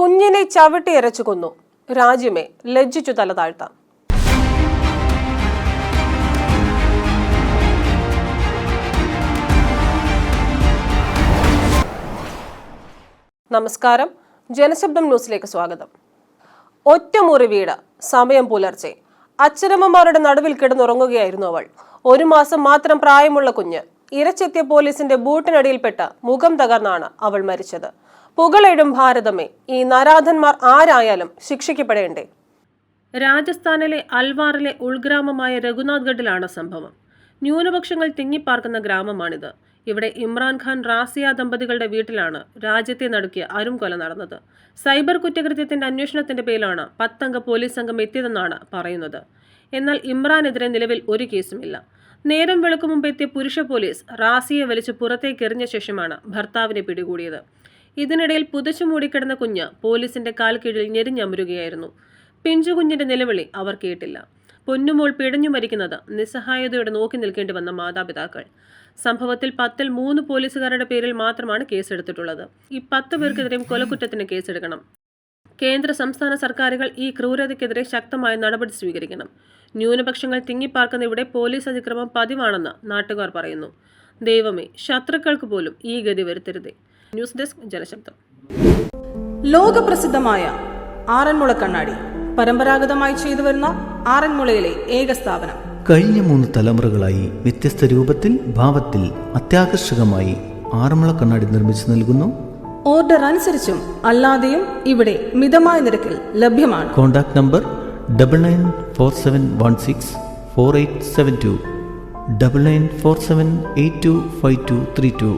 കുഞ്ഞിനെ ചവിട്ടിയരച്ചു കൊന്നു. രാജ്യമേ ലജ്ജിച്ചു തല താഴ്ത്താം. നമസ്കാരം, ജനശബ്ദം ന്യൂസിലേക്ക് സ്വാഗതം. ഒറ്റമുറി വീട്, സമയം പുലർച്ചെ. അച്ഛനമ്മമാരുടെ നടുവിൽ കിടന്നുറങ്ങുകയായിരുന്നു അവൾ. 1 മാസം മാത്രം പ്രായമുള്ള കുഞ്ഞ്. ഇരച്ചെത്തിയ പോലീസിന്റെ ബൂട്ടിനടിയിൽപ്പെട്ട മുഖം തകർന്നാണ് അവൾ മരിച്ചത്. പുകളെഴും ഭാരതമേ, ഈ നരാധന്മാർ ആരായാലും ശിക്ഷിക്കപ്പെടേണ്ടേ? രാജസ്ഥാനിലെ അൽവാറിലെ ഉൾഗ്രാമമായ രഘുനാഥ്ഗഡിലാണ് സംഭവം. ന്യൂനപക്ഷങ്ങൾ തിങ്ങിപ്പാർക്കുന്ന ഗ്രാമമാണിത്. ഇവിടെ ഇമ്രാൻഖാൻ റാസിയ ദമ്പതികളുടെ വീട്ടിലാണ് രാജ്യത്തെ നടുക്കിയ അരുംകൊല നടന്നത്. സൈബർ കുറ്റകൃത്യത്തിന്റെ അന്വേഷണത്തിന്റെ പേരിലാണ് 10 അംഗ പോലീസ് സംഘം എത്തിയതെന്നാണ് പറയുന്നത്. എന്നാൽ ഇമ്രാനെതിരെ നിലവിൽ ഒരു കേസുമില്ല. നേരം വെളുക്കും മുമ്പ് എത്തിയ പുരുഷ പോലീസ് റാസിയെ വലിച്ച് പുറത്തേക്ക് എറിഞ്ഞ ശേഷമാണ് ഭർത്താവിനെ പിടികൂടിയത്. ഇതിനിടയിൽ പുതച്ചു മൂടിക്കിടന്ന കുഞ്ഞ് പോലീസിന്റെ കാൽ കീഴിൽ ഞെരിഞ്ഞമരുകയായിരുന്നു. പിഞ്ചുകുഞ്ഞിന്റെ നിലവിളി അവർ കേട്ടില്ല. പൊന്നുമോൾ പിടഞ്ഞു മരിക്കുന്നത് നിസ്സഹായതയോടെ നോക്കി നിൽക്കേണ്ടി വന്ന മാതാപിതാക്കൾ. സംഭവത്തിൽ 10ൽ 3 പോലീസുകാരുടെ പേരിൽ മാത്രമാണ് കേസെടുത്തിട്ടുള്ളത്. ഈ 10 പേർക്കെതിരെയും കൊലക്കുറ്റത്തിന് കേസെടുക്കണം. കേന്ദ്ര സംസ്ഥാന സർക്കാരുകൾ ഈ ക്രൂരതയ്ക്കെതിരെ ശക്തമായ നടപടി സ്വീകരിക്കണം. ന്യൂനപക്ഷങ്ങൾ തിങ്ങിപ്പാർക്കുന്ന ഇവിടെ പോലീസ് അതിക്രമം പതിവാണെന്ന് നാട്ടുകാർ പറയുന്നു. ദൈവമേ, ശത്രുക്കൾക്ക് പോലും ഈ ഗതി വരുത്തരുതേ. News desk, Janashabdam. ലോകപ്രസിദ്ധമായ ആറന്മുള കണ്ണാടി പരമ്പരാഗതമായി ചെയ്തുവരുന്ന ആറന്മുളയിലെ ഏക സ്ഥാപനം. കഴിഞ്ഞ 3 തലമുറകളായി വ്യത്യസ്ത രൂപത്തിൽ, ഭാവത്തിൽ, അത്യാകർഷകമായി ആറന്മുള കണ്ണാടി നിർമ്മിച്ചു നൽകുന്നു. ഓർഡർ അനുസരിച്ചും അല്ലാതെയും ഇവിടെ മിതമായ നിരക്കിൽ ലഭ്യമാണ്. Contact number 9947164872, 9947825232.